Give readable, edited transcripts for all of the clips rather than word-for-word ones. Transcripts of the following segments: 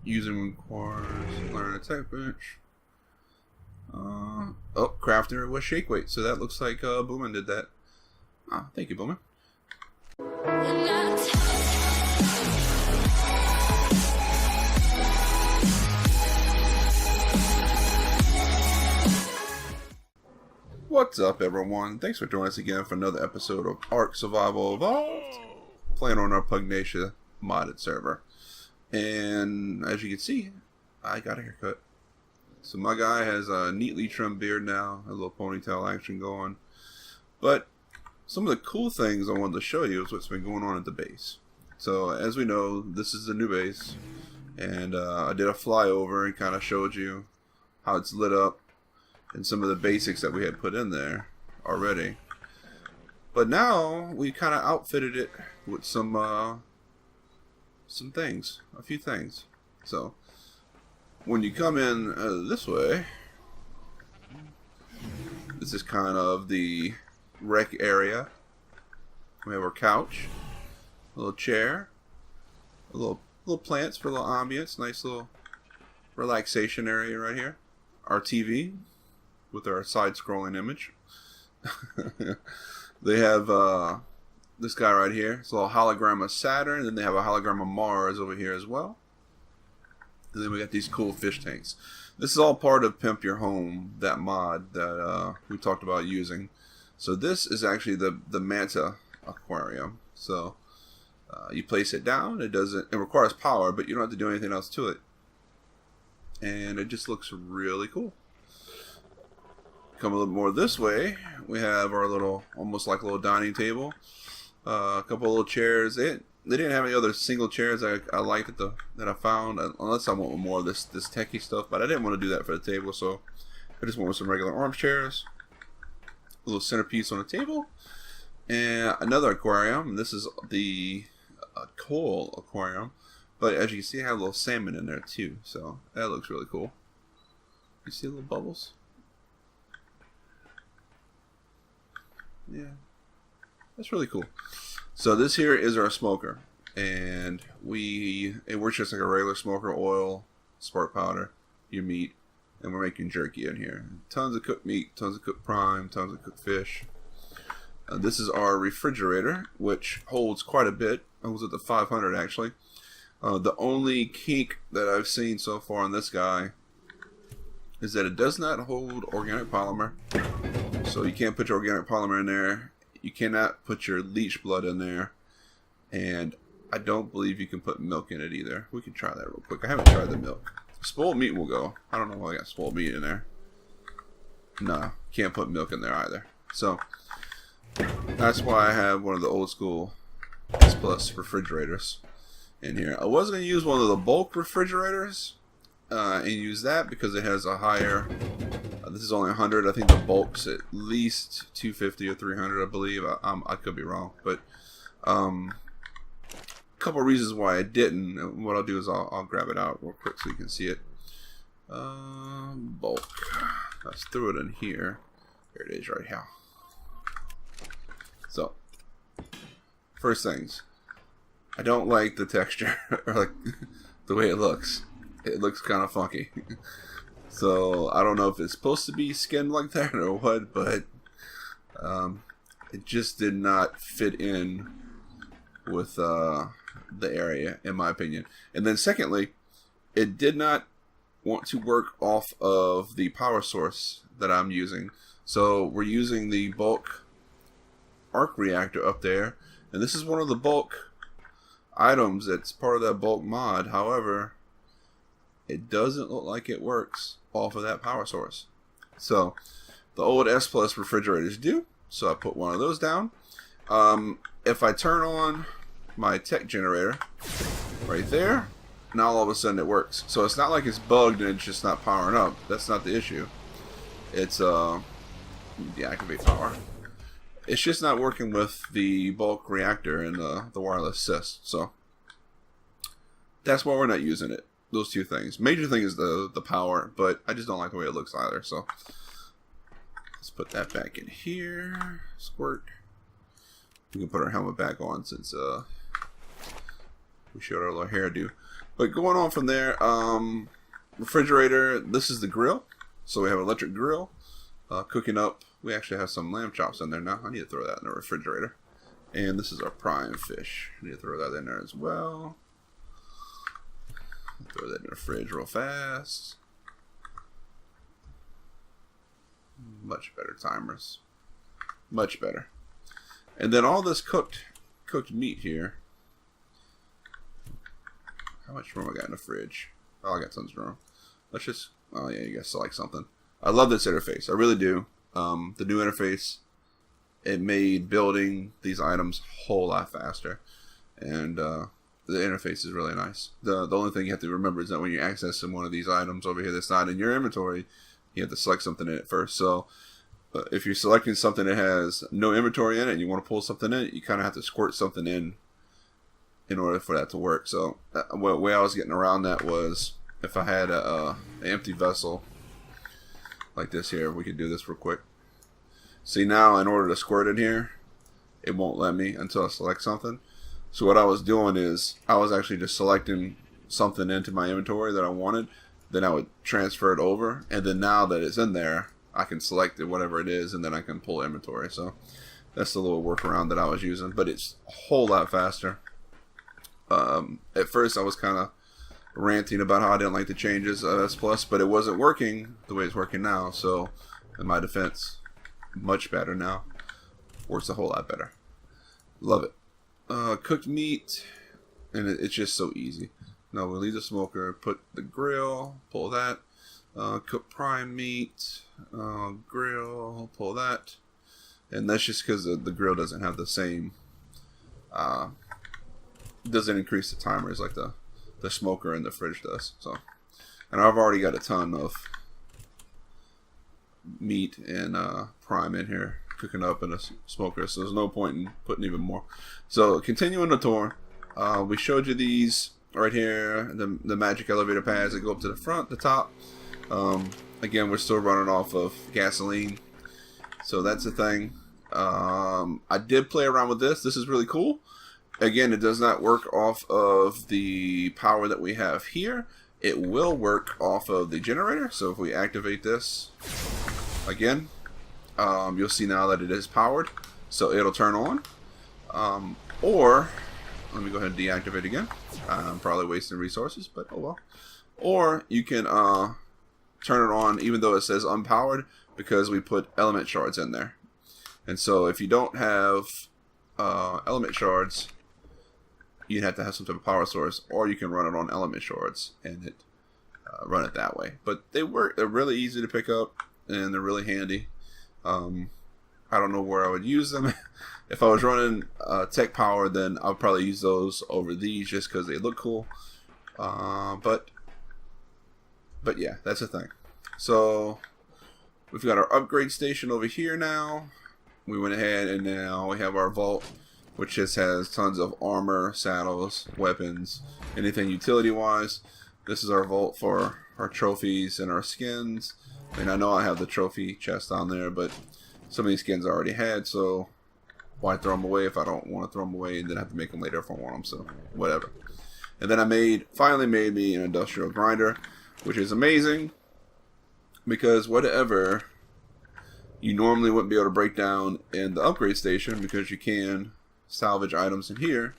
Using requires learn a tech bench. Oh, crafting with shake weight. So that looks like Boomin did that. Thank you, Boomin. What's up, everyone? Thanks for joining us again for another episode of ARK Survival Evolved, playing on our Pugnacia modded server. And as you can see, I got a haircut. So my guy has a neatly trimmed beard now, a little ponytail action going. But some of the cool things I wanted to show you is what's been going on at the base. So as we know, this is the new base, and I did a flyover and kind of showed you how it's lit up and some of the basics that we had put in there already. But now we kind of outfitted it with some things, a few things. So when you come in this way, this is kind of the rec area. We have our couch, a little chair, a little plants for a little ambience, nice little relaxation area right here. Our TV with our side-scrolling image. They have this guy right here. It's a little hologram of Saturn. And then they have a hologram of Mars over here as well. And then we got these cool fish tanks. This is all part of Pimp Your Home, that mod that we talked about using. So this is actually the Manta aquarium. So you place it down. It requires power, but you don't have to do anything else to it. And it just looks really cool. Come a little more this way, we have our little, almost like a little dining table. A couple of little chairs. They didn't have any other single chairs I liked that I found, unless I want more of this techie stuff. But I didn't want to do that for the table, so I just went with some regular arm chairs. A little centerpiece on the table, and another aquarium. This is the coal aquarium, but as you can see, I have a little salmon in there too. So that looks really cool. You see the little bubbles? Yeah, that's really cool. So this here is our smoker, and it works just like a regular smoker: oil, spark powder, your meat, and we're making jerky in here. Tons of cooked meat, tons of cooked prime, tons of cooked fish. This is our refrigerator, which holds quite a bit. It was at the 500 actually. The only kink that I've seen so far on this guy is that it does not hold organic polymer. So you can't put your organic polymer in there. You cannot put your leech blood in there. And I don't believe you can put milk in it either. We can try that real quick. I haven't tried the milk. Spoiled meat will go. I don't know why I got spoiled meat in there. No, can't put milk in there either. So that's why I have one of the old school S Plus refrigerators in here. I was going to use one of the bulk refrigerators and use that because it has a higher... this is only 100. I think the bulk's at least 250 or 300, I believe. I could be wrong, but a couple of reasons why I didn't. And what I'll do is I'll grab it out real quick so you can see it. Bulk. Let's throw it in here. Here it is, right here. So, first things, I don't like the texture or like the way it looks. It looks kind of funky. So I don't know if it's supposed to be skinned like that or what, but it just did not fit in with the area, in my opinion. And then secondly, it did not want to work off of the power source that I'm using. So we're using the bulk ARK reactor up there, and this is one of the bulk items that's part of that bulk mod. However, it doesn't look like it works off of that power source. So the old S Plus refrigerators do. So I put one of those down. If I turn on my tech generator right there, now all of a sudden it works. So it's not like it's bugged and it's just not powering up. That's not the issue. It's deactivate power. It's just not working with the bulk reactor and the wireless sys. So that's why we're not using it. Those two things. Major thing is the power, but I just don't like the way it looks either. So let's put that back in here. Squirt. We can put our helmet back on since we showed our little hairdo. But going on from there, refrigerator, this is the grill. So we have an electric grill cooking up. We actually have some lamb chops in there now. I need to throw that in the refrigerator. And this is our prime fish. I need to throw that in there as well. Throw that in the fridge real fast. Much better timers. Much better. And then all this cooked meat here. How much room I got in the fridge? Oh, I got tons of room. Let's just, oh yeah, you guys select something. I love this interface. I really do. The new interface, it made building these items a whole lot faster. And the interface is really nice. The only thing you have to remember is that when you access one of these items over here that's not in your inventory, you have to select something in it first. So if you're selecting something that has no inventory in it and you want to pull something in, you kind of have to squirt something in order for that to work. So the way I was getting around that was if I had an empty vessel like this here, we could do this real quick. See, now in order to squirt in here, it won't let me until I select something. So what I was doing is I was actually just selecting something into my inventory that I wanted. Then I would transfer it over, and then now that it's in there, I can select it, whatever it is, and then I can pull inventory. So that's the little workaround that I was using, but it's a whole lot faster. At first I was kind of ranting about how I didn't like the changes of S Plus, but it wasn't working the way it's working now. So in my defense, much better now. Works a whole lot better. Love it. Cooked meat, and it's just so easy. Now we'll leave the smoker, put the grill, pull that, cook prime meat, grill, pull that, and that's just because the grill doesn't have the same, doesn't increase the timers like the smoker and the fridge does. So, and I've already got a ton of meat and prime in here cooking up in a smoker, so there's no point in putting even more. So continuing the tour, we showed you these right here, the magic elevator pads that go up to the front, the top. Again, we're still running off of gasoline, so that's the thing. I did play around with this. This is really cool. Again, it does not work off of the power that we have here. It will work off of the generator. So if we activate this again, you'll see now that it is powered, so it'll turn on. Or let me go ahead and deactivate again. I'm probably wasting resources, but oh well. Or you can turn it on even though it says unpowered, because we put element shards in there. And so if you don't have element shards, you'd have to have some type of power source, or you can run it on element shards and run it that way. But they work. They're really easy to pick up, and they're really handy. I don't know where I would use them. If I was running tech power, then I'll probably use those over these just because they look cool. But yeah, that's the thing. So we've got our upgrade station over here now. We went ahead and now we have our vault, which just has tons of armor, saddles, weapons, anything utility wise. This is our vault for our trophies and our skins. And I know I have the trophy chest on there, but some of these skins I already had, so why throw them away if I don't want to throw them away and then have to make them later if I want them, so whatever. And then I finally made me an industrial grinder, which is amazing, because whatever you normally wouldn't be able to break down in the upgrade station, because you can salvage items in here,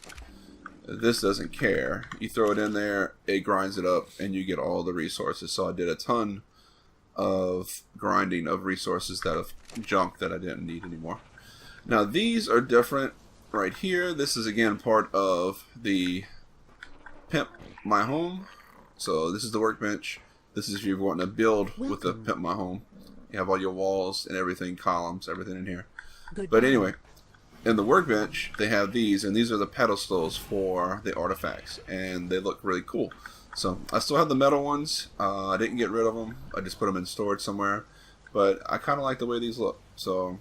this doesn't care. You throw it in there, it grinds it up, and you get all the resources. So I did a ton of grinding of resources that of junk that I didn't need anymore. Now these are different right here. This is again part of the Pimp My Home. So this is the workbench. This is if you're wanting to build with the Pimp My Home. You have all your walls and everything, columns, everything in here. But anyway, in the workbench they have these, and these are the pedestals for the artifacts, and they look really cool. So I still have the metal ones. I didn't get rid of them. I just put them in storage somewhere. But I kind of like the way these look. So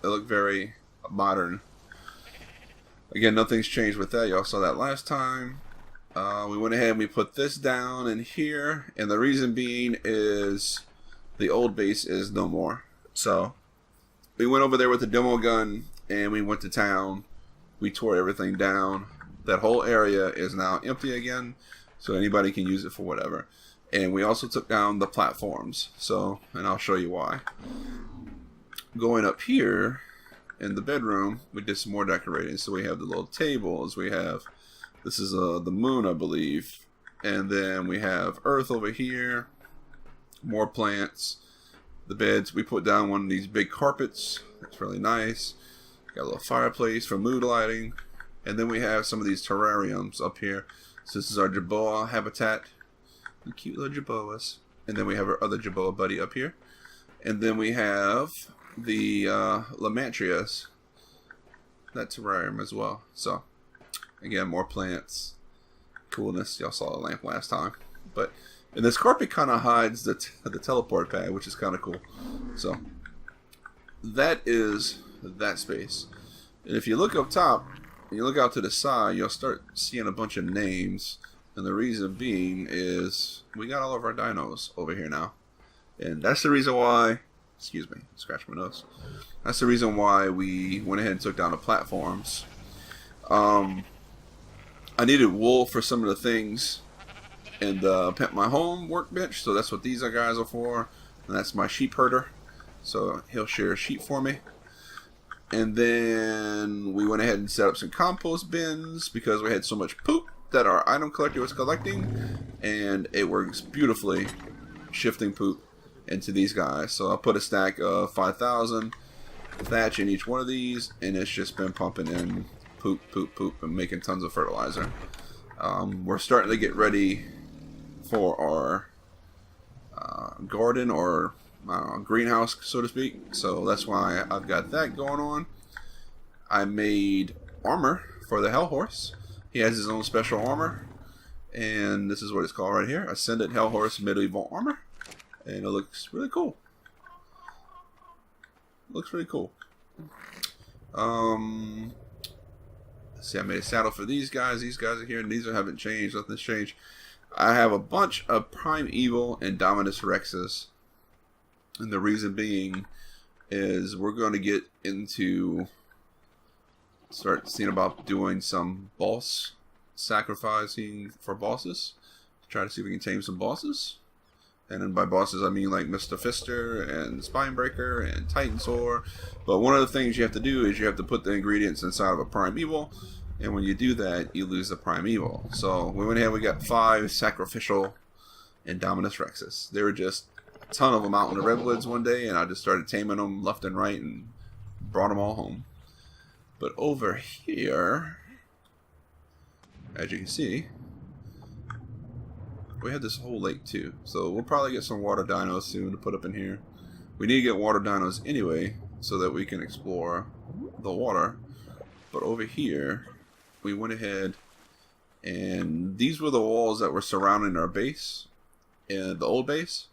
they look very modern. Again, nothing's changed with that. Y'all saw that last time. We went ahead and we put this down in here. And the reason being is the old base is no more. So we went over there with the demo gun and we went to town. We tore everything down. That whole area is now empty again. so anybody can use it for whatever. And we also took down the platforms, so, and I'll show you why. Going up here in the bedroom, we did some more decorating. So we have the little tables, we have, this is the moon, I believe, and then we have Earth over here, more plants, the beds. We put down one of these big carpets, that's really nice. Got a little fireplace for mood lighting, and then we have some of these terrariums up here. So this is our Jerboa habitat, the cute little Jerboas, and then we have our other Jerboa buddy up here, and then we have the Lamantrias, that terrarium as well. So again, more plants, coolness. Y'all saw the lamp last time, but and this carpet kind of hides the teleport pad, which is kind of cool. So that is that space. And if you look up top and you look out to the side, you'll start seeing a bunch of names, and the reason being is we got all of our dinos over here now, and that's the reason why, excuse me, scratch my nose, that's the reason why we went ahead and took down the platforms. I needed wool for some of the things and pimp my home workbench, so that's what these guys are for, and that's my sheep herder, so he'll share sheep for me. And then we went ahead and set up some compost bins because we had so much poop that our item collector was collecting, and it works beautifully shifting poop into these guys. So I put a stack of 5,000 thatch in each one of these, and it's just been pumping in poop, poop, poop, and making tons of fertilizer. We're starting to get ready for our garden, or greenhouse, so to speak. So that's why I've got that going on. I made armor for the Hell Horse. He has his own special armor, and this is what it's called right here: Ascended Hell Horse Medieval Armor, and it looks really cool. Looks really cool. Let's see, I made a saddle for these guys. These guys are here, and these haven't changed. Nothing's changed. I have a bunch of Primeval and Dominus Rexes. And the reason being is we're going to get into, start seeing about doing some boss sacrificing for bosses. Try to see if we can tame some bosses. And then by bosses I mean like Mr. Fister and Spinebreaker and Titansaur. But one of the things you have to do is you have to put the ingredients inside of a Primeval. And when you do that, you lose the Primeval. So we went ahead and we got 5 sacrificial Indominus Rexes. They were just a ton of them out in the redwoods one day, and I just started taming them left and right and brought them all home. But over here, as you can see, we have this whole lake too. So we'll probably get some water dinos soon to put up in here. We need to get water dinos anyway so that we can explore the water. But over here, we went ahead and these were the walls that were surrounding our base, and the old base,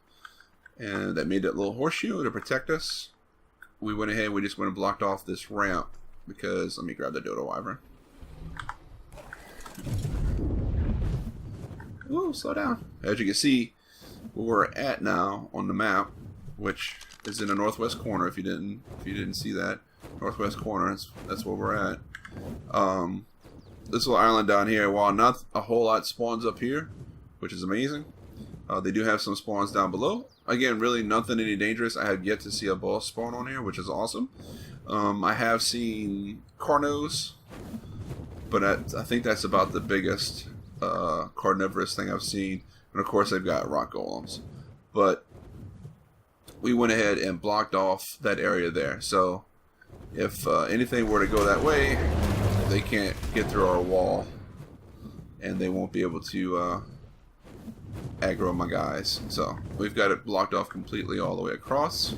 and that made that little horseshoe to protect us. We went ahead, we just went and blocked off this ramp because, let me grab the dodo wyvern. Ooh, slow down. As you can see, where we're at now on the map, which is in the northwest corner. If you didn't see that, northwest corner, that's where we're at. This little island down here, while not a whole lot spawns up here, which is amazing, they do have some spawns down below. Again, really nothing any dangerous. I have yet to see a boss spawn on here, which is awesome. I have seen Carnos, but I think that's about the biggest carnivorous thing I've seen. And of course they've got rock golems. But we went ahead and blocked off that area there. So if anything were to go that way, they can't get through our wall, and they won't be able to aggro my guys. So we've got it blocked off completely all the way across.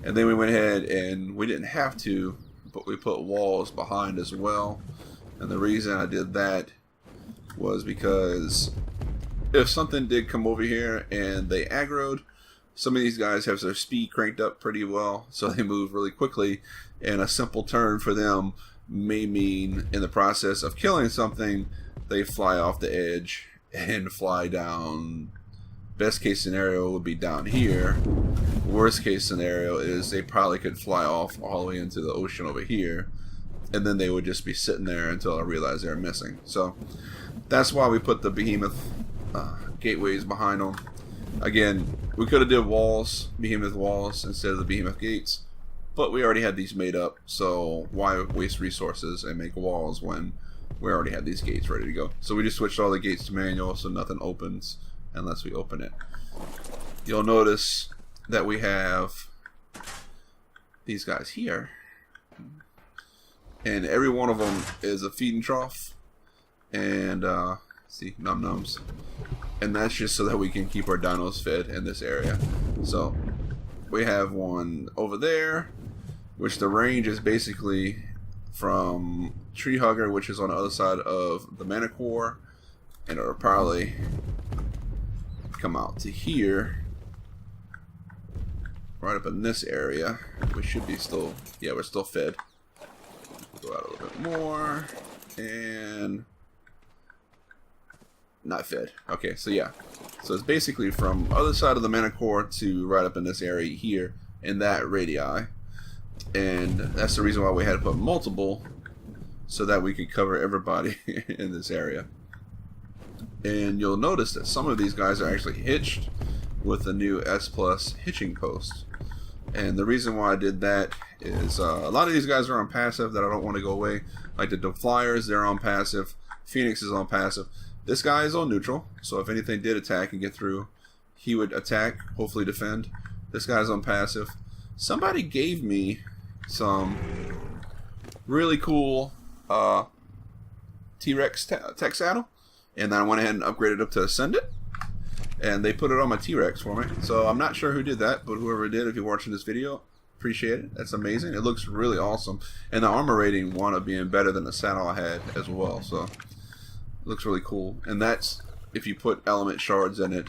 And then we went ahead and we didn't have to, but we put walls behind as well. And the reason I did that was because if something did come over here and they aggroed, some of these guys have their speed cranked up pretty well, so they move really quickly, and a simple turn for them may mean in the process of killing something, they fly off the edge and fly down. Best case scenario would be down here. Worst case scenario is they probably could fly off all the way into the ocean over here, and then they would just be sitting there until I realize they're missing. So that's why we put the behemoth gateways behind them. Again, we could have did walls, behemoth walls, instead of the behemoth gates, but we already had these made up, so why waste resources and make walls when we already had these gates ready to go? So we just switched all the gates to manual, so nothing opens unless we open it. You'll notice that we have these guys here, and every one of them is a feeding trough, and see, num-nums, and that's just so that we can keep our dinos fed in this area. So we have one over there, which the range is basically from Tree Hugger, which is on the other side of the Manicore, and it'll probably come out to here, right up in this area. We should be still, yeah, we're still fed. Go out a little bit more, and not fed. Okay, so yeah, so it's basically from other side of the Manicore to right up in this area here, in that radii, and that's the reason why we had to put multiple, so that we could cover everybody in this area. And you'll notice that some of these guys are actually hitched with the new S Plus hitching post. And the reason why I did that is a lot of these guys are on passive that I don't want to go away. Like the Flyers, they're on passive. Phoenix is on passive. This guy is on neutral, so if anything did attack and get through, he would attack, hopefully defend. This guy's on passive. Somebody gave me some really cool T-Rex tech saddle, and then I went ahead and upgraded up to Ascendant, and they put it on my T-Rex for me. So I'm not sure who did that, but whoever did, if you're watching this video, appreciate it. That's amazing. It looks really awesome, and the armor rating wound up being better than the saddle I had as well, so it looks really cool. And that's, if you put element shards in it,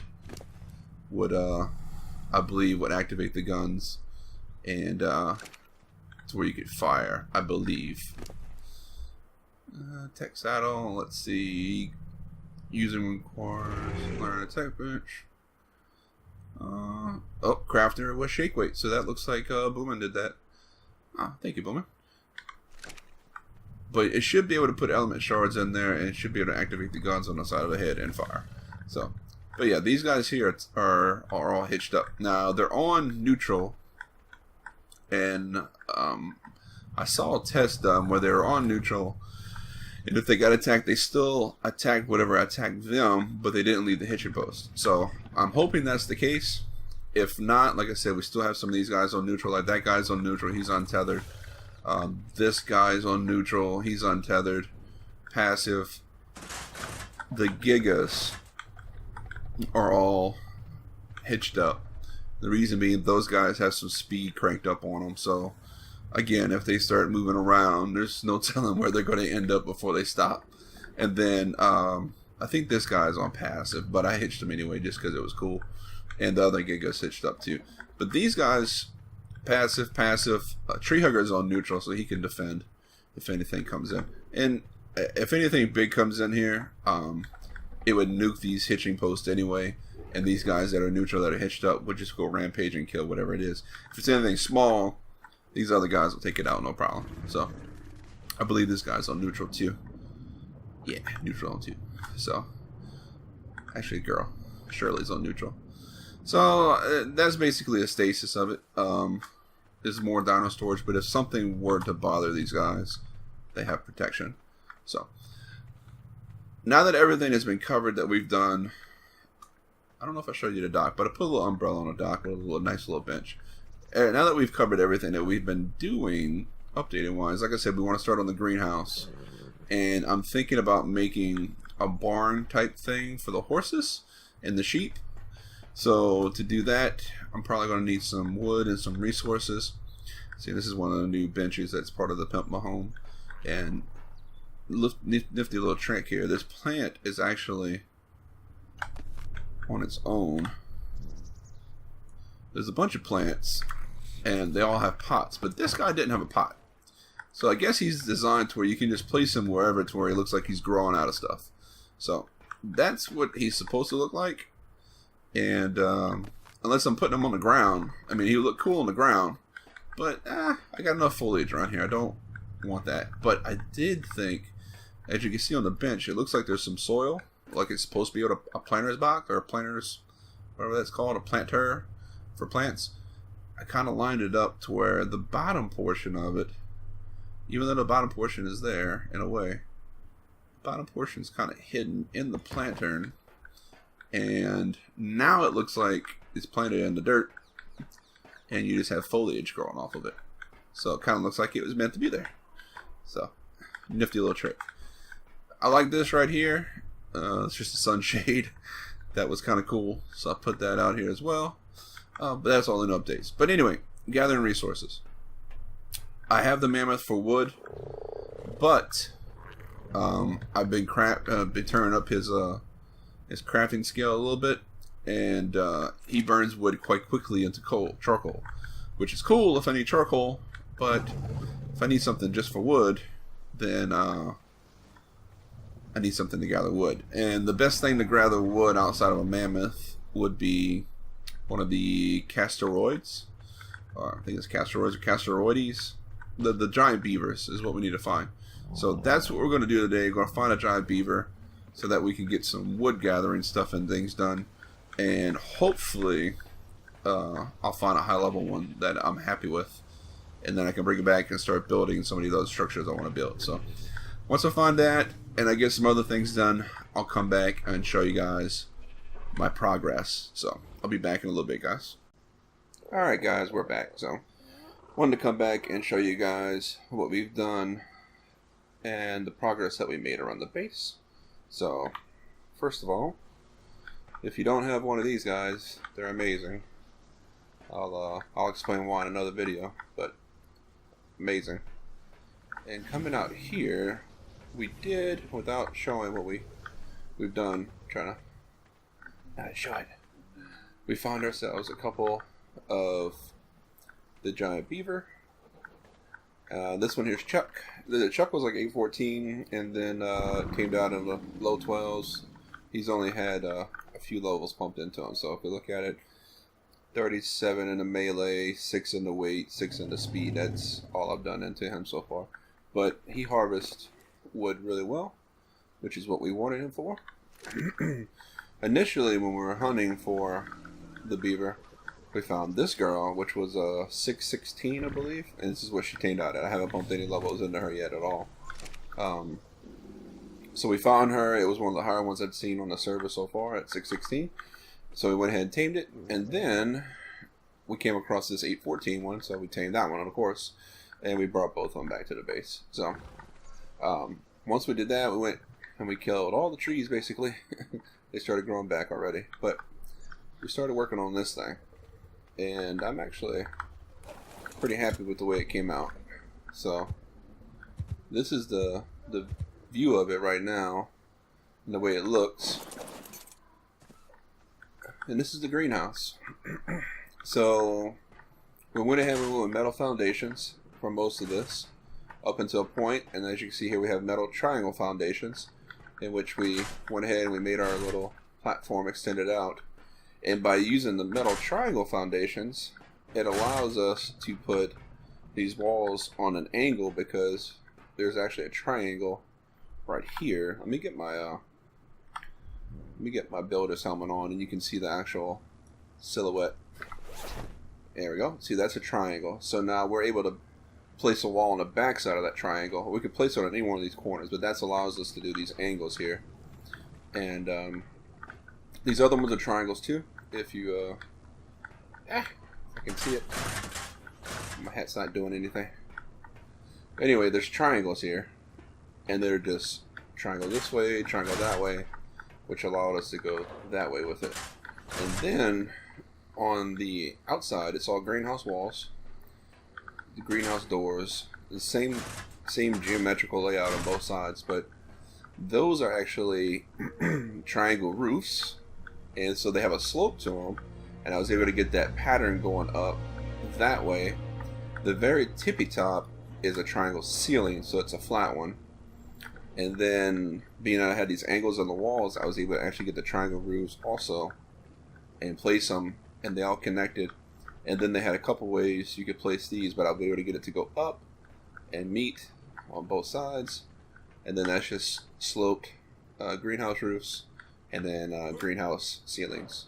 would I believe would activate the guns, and to where you could fire, I believe. Tech saddle, let's see. Using requires learn a tech bench. Oh, crafter was shake weight, so that looks like Boomin did that. Thank you, Boomin. But it should be able to put element shards in there, and it should be able to activate the guns on the side of the head and fire. So, but yeah, these guys here are all hitched up. Now they're on neutral, and I saw a test done where they were on neutral, and if they got attacked, they still attacked whatever attacked them, but they didn't leave the hitching post. So I'm hoping that's the case. If not, like I said, we still have some of these guys on neutral. Like that guy's on neutral, he's untethered. This guy's on neutral, he's untethered. Passive. The Gigas are all hitched up. The reason being, those guys have some speed cranked up on them. So again, if they start moving around, there's no telling where they're going to end up before they stop. And then I think this guy's on passive, but I hitched him anyway just because it was cool. And the other Giga's hitched up too. But these guys, passive. Tree Hugger's on neutral, so he can defend if anything comes in. And if anything big comes in here, it would nuke these hitching posts anyway. And these guys that are neutral, that are hitched up, would just go rampage and kill whatever it is. If it's anything small, these other guys will take it out, no problem. So, I believe this guy's on neutral too. Yeah, neutral on too. So, actually, girl, Shirley's on neutral. So, that's basically a stasis of it. There's more dino storage, but if something were to bother these guys, they have protection. So, now that everything has been covered that we've done, I don't know if I showed you the dock, but I put a little umbrella on the dock with a little nice little bench. Now that we've covered everything that we've been doing, updating wise, like I said, we want to start on the greenhouse. And I'm thinking about making a barn type thing for the horses and the sheep. So to do that, I'm probably going to need some wood and some resources. See, this is one of the new benches that's part of the Pimp My Home. And nifty little trick here. This plant is actually on its own. There's a bunch of plants, and they all have pots, but this guy didn't have a pot. So I guess he's designed to where you can just place him wherever to where he looks like he's growing out of stuff. So that's what he's supposed to look like. And unless I'm putting him on the ground, I mean, he would look cool on the ground, but I got enough foliage around here. I don't want that. But I did think, as you can see on the bench, it looks like there's some soil. like it's supposed to be a planter's box or a planter's, whatever that's called, a planter for plants. I kind of lined it up to where the bottom portion of it, even though the bottom portion is there in a way, the bottom portion is kind of hidden in the planter, and now it looks like it's planted in the dirt, and you just have foliage growing off of it. So it kind of looks like it was meant to be there. So, nifty little trick. I like this right here. It's just a sunshade. That was kind of cool. So I put that out here as well. But that's all in updates. But anyway, gathering resources. I have the mammoth for wood, but I've been turning up his crafting skill a little bit, and he burns wood quite quickly into charcoal, which is cool if I need charcoal. But if I need something just for wood, then I need something to gather wood. And the best thing to gather wood outside of a mammoth would be one of the castoroids. I think it's castoroids or castoroides. The giant beavers is what we need to find. So that's what we're going to do today. We're going to find a giant beaver so that we can get some wood gathering stuff and things done. And hopefully I'll find a high level one that I'm happy with. And then I can bring it back and start building some of these other structures I want to build. So once I find that and I get some other things done, I'll come back and show you guys my progress. So I'll be back in a little bit, guys. Alright guys, we're back. So wanted to come back and show you guys what we've done and the progress that we made around the base. So first of all, if you don't have one of these guys, they're amazing. I'll explain why in another video, but amazing. And coming out here, we did, without showing what we've done, trying to show it. We found ourselves a couple of the giant beaver. This one here's Chuck. The Chuck was like 814, and then came down in the low 12s. He's only had a few levels pumped into him. So if you look at it, 37 in the melee, 6 in the weight, 6 in the speed. That's all I've done into him so far. But he harvests wood really well, which is what we wanted him for. Initially, when we were hunting for the beaver, we found this girl, which was a 616, I believe, and this is what she tamed out at. I haven't pumped any levels into her yet at all. So we found her. It was one of the higher ones I'd seen on the server so far at 616. So we went ahead and tamed it, and then we came across this 814 one, so we tamed that one, of course, and we brought both of them back to the base. So once we did that, we went and we killed all the trees, basically. They started growing back already, but we started working on this thing, and I'm actually pretty happy with the way it came out. So this is the view of it right now, and the way it looks. And this is the greenhouse. So we went ahead and we went with metal foundations for most of this, up until a point, and as you can see here, we have metal triangle foundations, in which we went ahead and we made our little platform extended out. And by using the metal triangle foundations, it allows us to put these walls on an angle, because there's actually a triangle right here. Let me get my builder's helmet on, and you can see the actual silhouette. There we go. See, that's a triangle. So now we're able to place a wall on the back side of that triangle. We could place it on any one of these corners, but that allows us to do these angles here. And these other ones are triangles too. If you, I can see it. My hat's not doing anything. Anyway, there's triangles here, and they're just triangle this way, triangle that way, which allowed us to go that way with it. And then on the outside, it's all greenhouse walls, the greenhouse doors, the same geometrical layout on both sides, but those are actually triangle roofs, and so they have a slope to them, and I was able to get that pattern going up that way. The very tippy top is a triangle ceiling, so it's a flat one. And then, being that I had these angles on the walls, I was able to actually get the triangle roofs also and place them, and they all connected. And then they had a couple ways you could place these, but I'll be able to get it to go up and meet on both sides. And then that's just sloped greenhouse roofs and then greenhouse ceilings,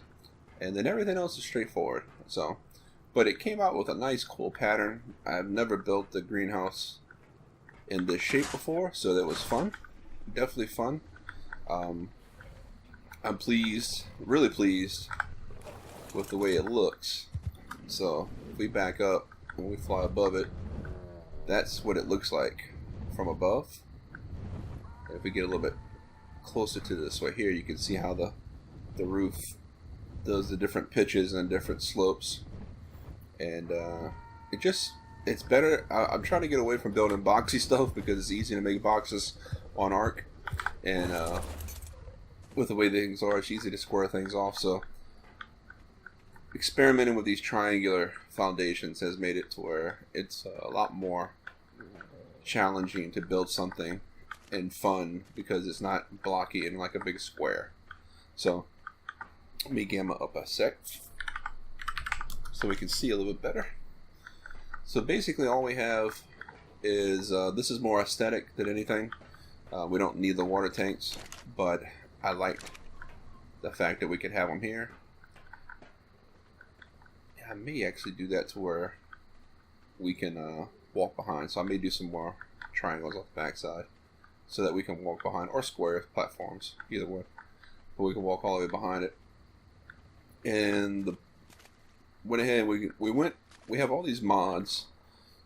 and then everything else is straightforward. So, but it came out with a nice, cool pattern. I've never built the greenhouse in this shape before, so that was fun. Definitely fun. I'm pleased, really pleased with the way it looks. So if we back up and we fly above it, that's what it looks like from above. If we get a little bit closer to this right here, you can see how the roof does the different pitches and different slopes, and it's better. I'm trying to get away from building boxy stuff because it's easy to make boxes on ARK, and with the way things are, it's easy to square things off. So experimenting with these triangular foundations has made it to where it's a lot more challenging to build something and fun because it's not blocky and like a big square. So let me gamma up a sec so we can see a little bit better. So basically all we have is this is more aesthetic than anything. We don't need the water tanks, but I like the fact that we could have them here. I may actually do that to where we can walk behind. So I may do some more triangles off the backside so that we can walk behind, or square platforms, either way. But we can walk all the way behind it. And went ahead. We have all these mods.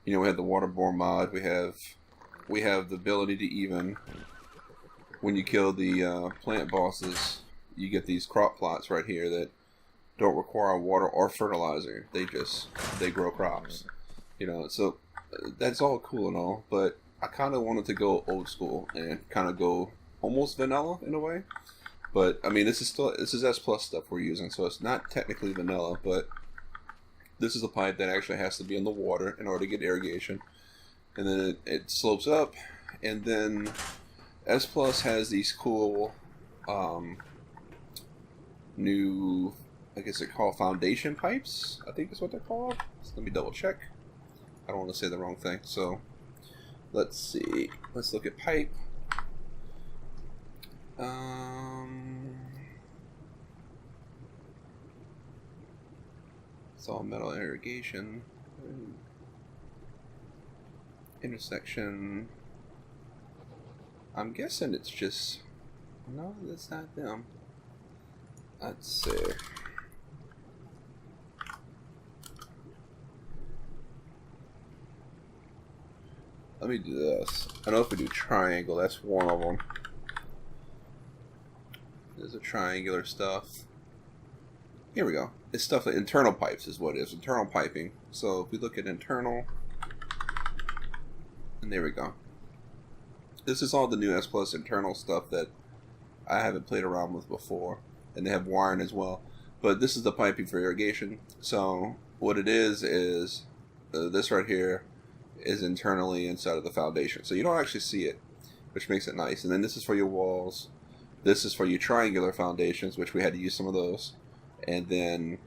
You know, we have the waterborne mod. We have the ability to even, when you kill the plant bosses, you get these crop plots right here that don't require water or fertilizer. They grow crops. You know, so that's all cool and all, but I kind of wanted to go old school and kind of go almost vanilla in a way. But I mean, this is S plus stuff we're using, so it's not technically vanilla, but this is a pipe that actually has to be in the water in order to get irrigation, and then it slopes up, and then S plus has these cool new, I guess they're called foundation pipes, I think that's what they're called. So let me double check. I don't want to say the wrong thing. So let's see. Let's look at pipe. It's all metal irrigation. Intersection. I'm guessing it's just... No, that's not them. Let's see. Let me do this. I know if we do triangle, that's one of them. There's a triangular stuff. Here we go. It's stuff like internal pipes is what it is. Internal piping. So if we look at internal, and there we go. This is all the new S Plus internal stuff that I haven't played around with before. And they have wiring as well. But this is the piping for irrigation. So what it is this right here is internally inside of the foundation. So you don't actually see it, which makes it nice. And then this is for your walls. This is for your triangular foundations, which we had to use some of those. And then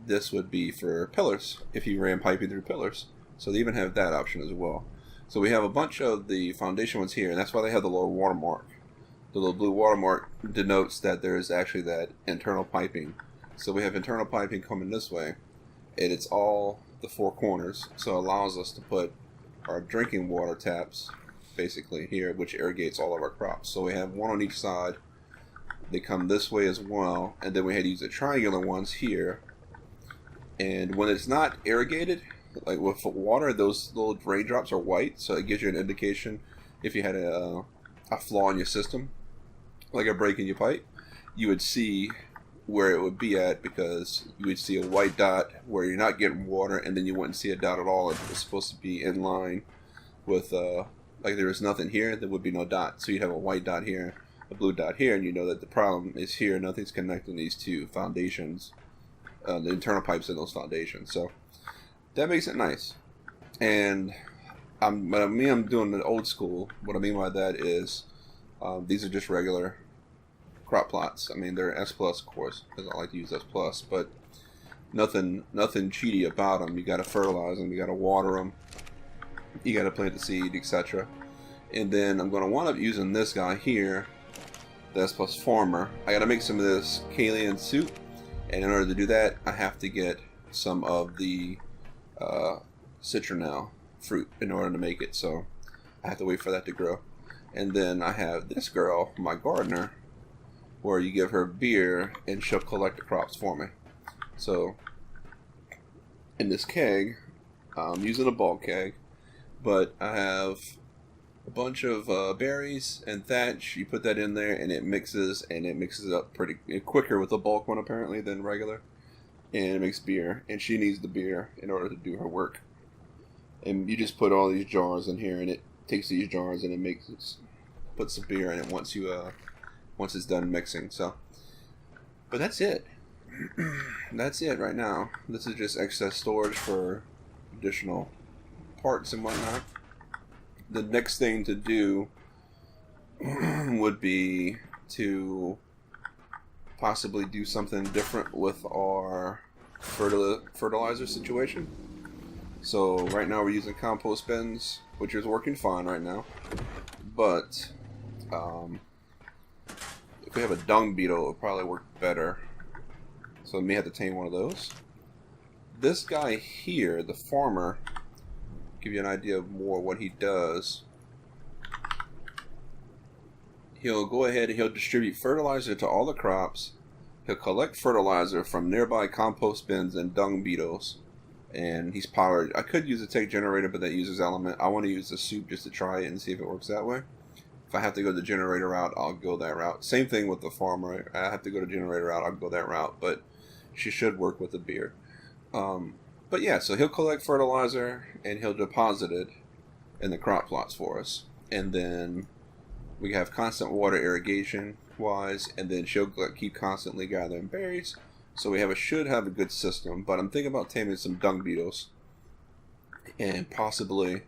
this would be for pillars, if you ran piping through pillars. So they even have that option as well. So we have a bunch of the foundation ones here, and that's why they have the little watermark. The little blue watermark denotes that there is actually that internal piping. So we have internal piping coming this way, and it's all the four corners. So it allows us to put our drinking water taps basically here, which irrigates all of our crops. So we have one on each side. They come this way as well, and then we had to use the triangular ones here. And when it's not irrigated, like with water, those little raindrops are white, so it gives you an indication if you had a flaw in your system, like a break in your pipe. You would see where it would be at, because you would see a white dot where you're not getting water, and then you wouldn't see a dot at all. It was supposed to be in line with, like there was nothing here, there would be no dot. So you'd have a white dot here, a blue dot here, and you know that the problem is here. Nothing's connecting these two foundations, the internal pipes in those foundations. So that makes it nice. And I'm doing the old school. What I mean by that is these are just regular crop plots. I mean, they're S plus, of course, because I like to use S plus, but nothing cheaty about them. You got to fertilize them, you got to water them, you got to plant the seed, etc. And then I'm going to wind up using this guy here That's plus farmer. I gotta make some of this Kalian soup, and in order to do that, I have to get some of the citronelle fruit in order to make it. So I have to wait for that to grow. And then I have this girl, my gardener, where you give her beer and she'll collect the crops for me. So in this keg, I'm using a bulk keg, but I have a bunch of berries and thatch. You put that in there and it mixes up pretty quicker with the bulk one apparently than regular, and it makes beer, and she needs the beer in order to do her work. And you just put all these jars in here and it takes these jars and it puts the beer in it once it's done mixing. So, but that's it. That's it right now. This is just excess storage for additional parts and whatnot. The next thing to do would be to possibly do something different with our fertilizer situation. So right now we're using compost bins, which is working fine right now. But if we have a dung beetle, it would probably work better. So we may have to tame one of those. This guy here, the farmer, give you an idea of more what he does. He'll go ahead and he'll distribute fertilizer to all the crops. He'll collect fertilizer from nearby compost bins and dung beetles. And he's powered. I could use a tech generator, but that uses element. I want to use the soup just to try it and see if it works that way. If I have to go the generator route, I'll go that route. Same thing with the farmer. I have to go to generator route, I'll go that route. But she should work with the beer. But yeah, so he'll collect fertilizer and he'll deposit it in the crop plots for us. And then we have constant water irrigation wise, and then she'll keep constantly gathering berries. So we should have a good system. But I'm thinking about taming some dung beetles and possibly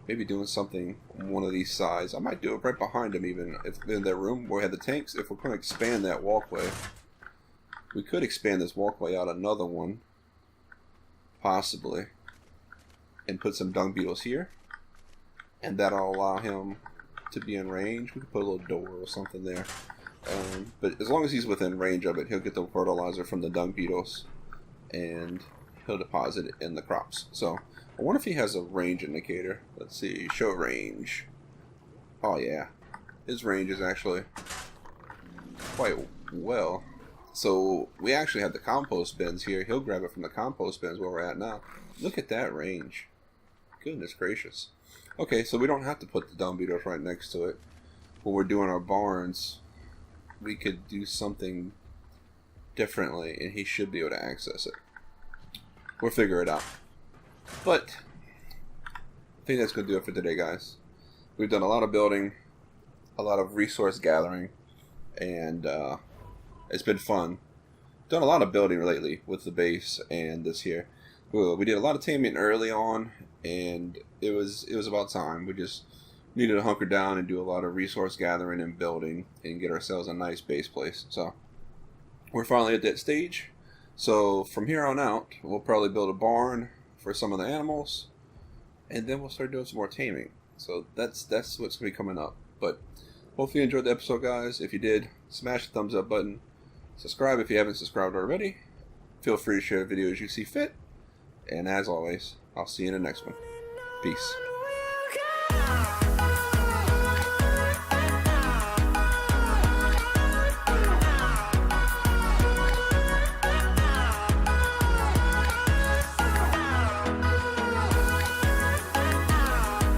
maybe doing something on one of these sides. I might do it right behind them, even if in their room where we have the tanks. If we're going to expand that walkway, we could expand this walkway out another one, possibly, and put some dung beetles here, and that'll allow him to be in range. We could put a little door or something there, but as long as he's within range of it, he'll get the fertilizer from the dung beetles, and he'll deposit it in the crops. So I wonder if he has a range indicator. Let's see, show range. Oh yeah, his range is actually quite well. So we actually have the compost bins here. He'll grab it from the compost bins where we're at now. Look at that range. Goodness gracious. Okay, so we don't have to put the dung beetles right next to it. When we're doing our barns, we could do something differently, and he should be able to access it. We'll figure it out. But I think that's going to do it for today, guys. We've done a lot of building, a lot of resource gathering, and it's been fun. Done a lot of building lately with the base and this here. We did a lot of taming early on, and it was about time. We just needed to hunker down and do a lot of resource gathering and building and get ourselves a nice base place. So we're finally at that stage. So from here on out, we'll probably build a barn for some of the animals, and then we'll start doing some more taming. So that's what's going to be coming up. But hopefully you enjoyed the episode, guys. If you did, smash the thumbs up button. Subscribe if you haven't subscribed already. Feel free to share the video as you see fit. And as always, I'll see you in the next one. Peace.